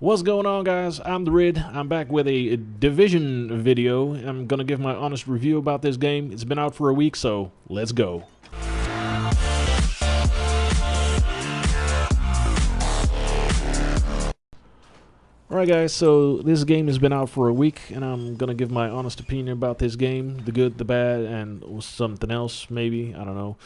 What's going on, guys? I'm the Rid. I'm back with a Division video. I'm gonna give my honest review about this game. It's been out for a week, so let's go. Alright guys, so this game has been out for a week, and I'm gonna give my honest opinion about this game. The good, the bad, and something else, maybe. I don't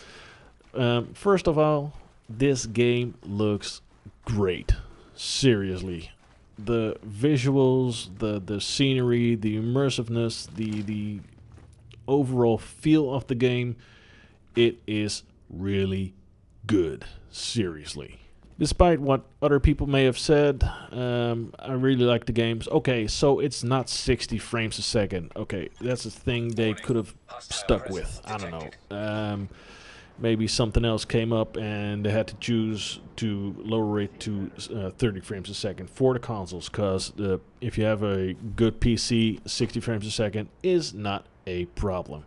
know. First of all, this game looks great. Seriously. The visuals, the scenery, the immersiveness, the overall feel of the game, it is really good. Seriously. Despite what other people may have said, I really like the games. Okay, so it's not 60 frames a second. Okay, that's a thing they could have stuck with. I don't know. Maybe something else came up and they had to choose to lower it to 30 frames a second for the consoles, because if you have a good PC, 60 frames a second is not a problem.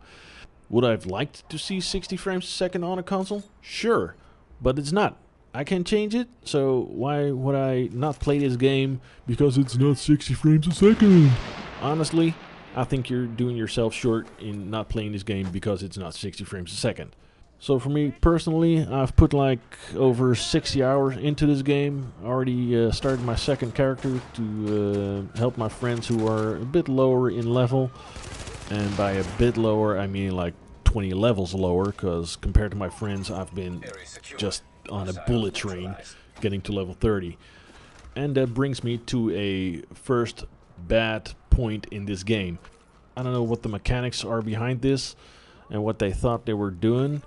Would I have liked to see 60 frames a second on a console? Sure, but it's not. I can change it, so why would I not play this game because it's not 60 frames a second? Honestly, I think you're doing yourself short in not playing this game because it's not 60 frames a second. So for me personally, I've put like over 60 hours into this game. I already started my second character to help my friends who are a bit lower in level. And by a bit lower, I mean like 20 levels lower, because compared to my friends, I've been just on a bullet train getting to level 30. And that brings me to a first bad point in this game. I don't know what the mechanics are behind this and what they thought they were doing.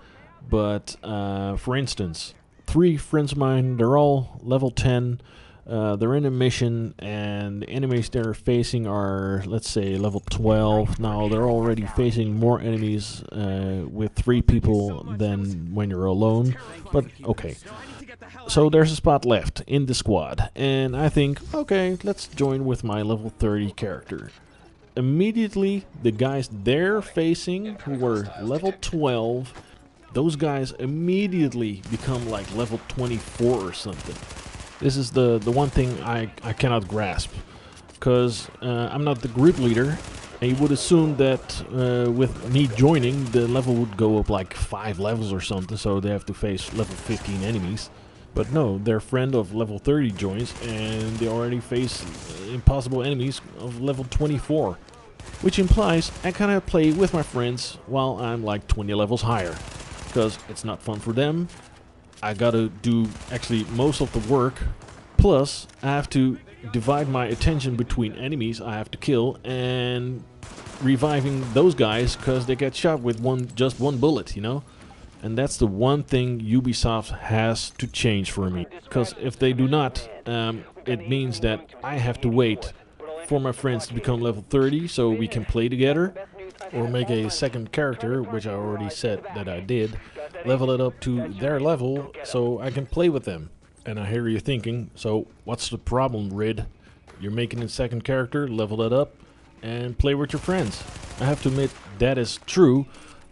But, for instance, 3 friends of mine, they're all level 10, they're in a mission, and the enemies they're facing are, let's say, level 12. Now, they're already facing more enemies with 3 people than when you're alone, but okay. So there's a spot left in the squad, and I think, okay, let's join with my level 30 character. Immediately, the guys they're facing, who were level 12, those guys immediately become like level 24 or something. This is the one thing I cannot grasp, because I'm not the group leader, and you would assume that with me joining, the level would go up like 5 levels or something, so they have to face level 15 enemies. But no, their friend of level 30 joins, and they already face impossible enemies of level 24. Which implies I kind of play with my friends while I'm like 20 levels higher. Because it's not fun for them. I gotta do actually most of the work. Plus, I have to divide my attention between enemies I have to kill and reviving those guys because they get shot with just one bullet, you know? And that's the one thing Ubisoft has to change for me. Because if they do not, it means that I have to wait for my friends to become level 30 so we can play together. Or make a second character, which I already said that I did, level it up to their level so I can play with them. And I hear you thinking, so what's the problem, Rid? You're making a second character, level it up, and play with your friends. I have to admit that is true,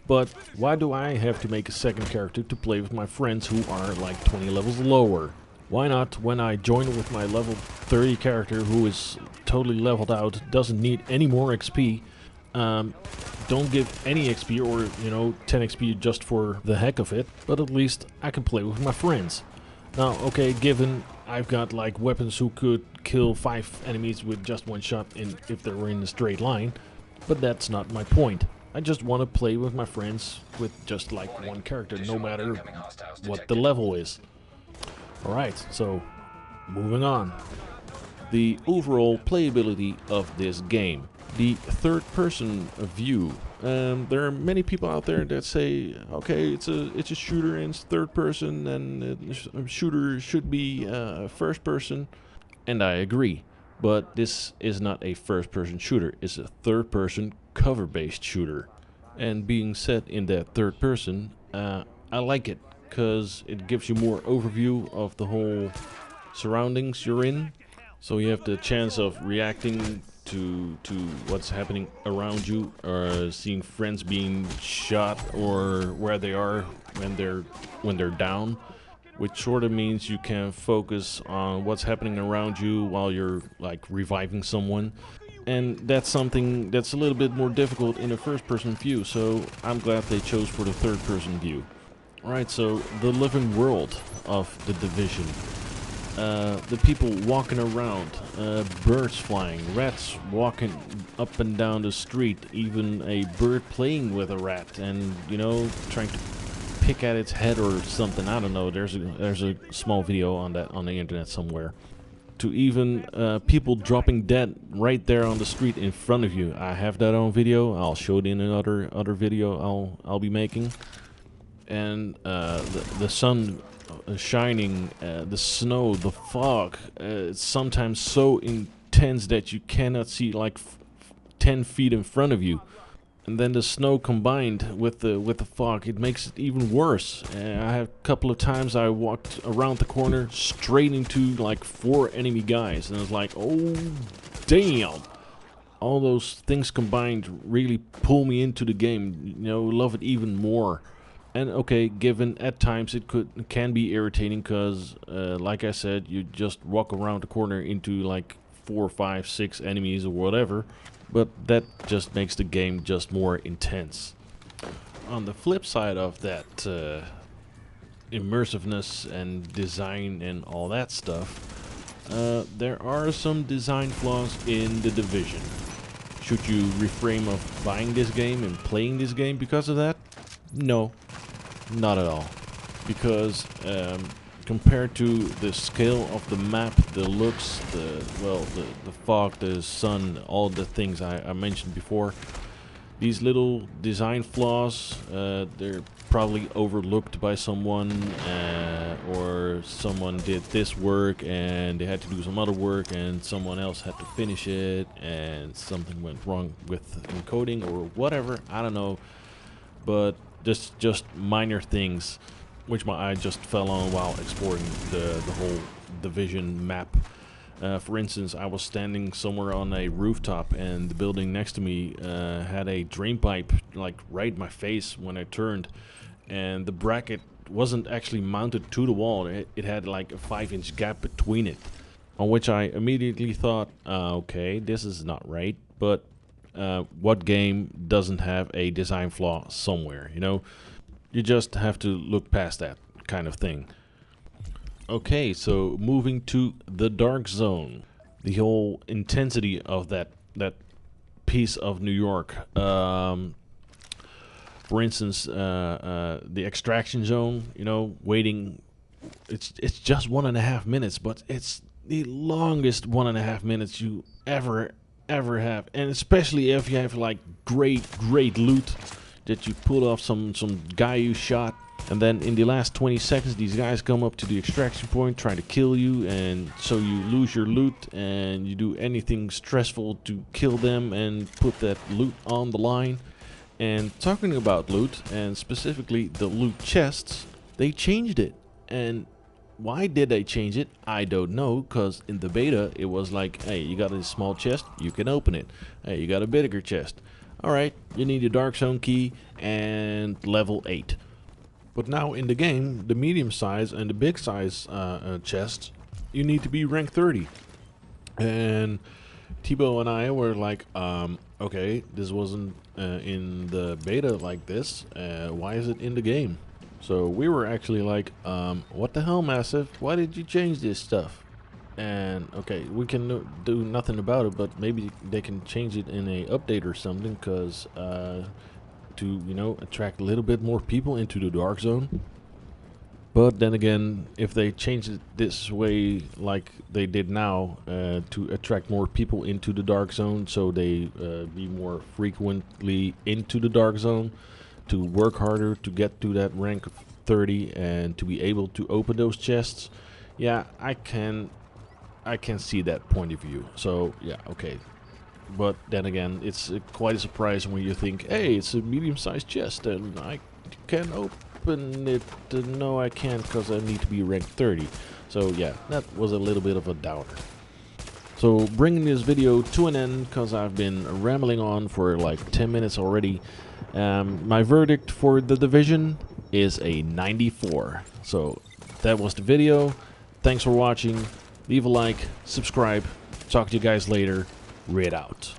but why do I have to make a second character to play with my friends who are like 20 levels lower? Why not, when I join with my level 30 character who is totally leveled out, doesn't need any more XP, don't give any XP or, 10 XP just for the heck of it, but at least I can play with my friends. Now, okay, given I've got like weapons who could kill 5 enemies with just one shot if they were in a straight line, but that's not my point. I just want to play with my friends with just like one character, no matter what the level is. Alright, so moving on. The overall playability of this game. The third-person view. There are many people out there that say, okay, it's a shooter and it's third person, and a shooter should be first person, and I agree. But this is not a first-person shooter; it's a third-person cover-based shooter. And being set in that third person, I like it because it gives you more overview of the whole surroundings you're in. So you have the chance of reacting to what's happening around you, or seeing friends being shot, or where they are when they're down. which sort of means you can focus on what's happening around you while you're like reviving someone. And that's something that's a little bit more difficult in a first-person view, so I'm glad they chose for the third-person view. Alright, so the living world of The Division. The people walking around, birds flying, rats walking up and down the street, even a bird playing with a rat and, you know, trying to pick at its head or something. I don't know, there's a small video on that on the internet somewhere. To even people dropping dead right there on the street in front of you. I have that on video. I'll show it in another video I'll be making. And the sun shining, the snow, the fog. It's sometimes so intense that you cannot see like 10 feet in front of you. And then the snow combined with the fog, it makes it even worse. I have a couple of times I walked around the corner straight into like 4 enemy guys, and I was like, oh damn! All those things combined really pull me into the game. You know, love it even more. And okay, given at times it can be irritating because, like I said, you just walk around the corner into like 4, 5, 6 enemies or whatever. But that just makes the game just more intense. On the flip side of that immersiveness and design and all that stuff, there are some design flaws in The Division. Should you refrain of buying this game and playing this game because of that? No, not at all. Because compared to the scale of the map, the looks, the fog, the sun, all the things I mentioned before, these little design flaws, they're probably overlooked by someone, or someone did this work and they had to do some other work and someone else had to finish it and something went wrong with encoding or whatever, I don't know, but just minor things which my eye just fell on while exploring the whole Division map. For instance, I was standing somewhere on a rooftop and the building next to me had a drain pipe like right in my face when I turned, and the bracket wasn't actually mounted to the wall. It had like a 5-inch gap between it, on which I immediately thought, okay, this is not right, but what game doesn't have a design flaw somewhere, you know? You just have to look past that kind of thing. Okay, so moving to the Dark Zone. The whole intensity of that piece of New York. For instance, the extraction zone, you know, waiting. It's just 1.5 minutes, but it's the longest 1.5 minutes you ever have. And especially if you have like great loot that you pull off some guy you shot, and then in the last 20 seconds these guys come up to the extraction point trying to kill you, and so you lose your loot and you do anything stressful to kill them and put that loot on the line. And talking about loot, and specifically the loot chests, they changed it. And why did they change it? I don't know, because in the beta it was like, hey, you got a small chest, you can open it. Hey, you got a bigger chest. Alright, you need a Dark Zone key and level 8. But now in the game, the medium size and the big size chests, you need to be rank 30. And Thibaut and I were like, okay, this wasn't in the beta like this. Why is it in the game? So we were actually like, what the hell, Massive? Why did you change this stuff? And okay, we can do nothing about it, but maybe they can change it in a update or something, because to, you know, attract a little bit more people into the Dark Zone. But then again, if they change it this way like they did now, to attract more people into the Dark Zone, so they be more frequently into the Dark Zone, to work harder to get to that rank of 30 and to be able to open those chests, yeah, I can see that point of view. So yeah, okay. But then again, it's quite a surprise when you think, hey, it's a medium-sized chest and I can open it. No, I can't, because I need to be ranked 30. So yeah, that was a little bit of a doubter. So bringing this video to an end, because I've been rambling on for like 10 minutes already. My verdict for The Division is a 94. So that was the video. Thanks for watching. Leave a like, subscribe. Talk to you guys later. Red out.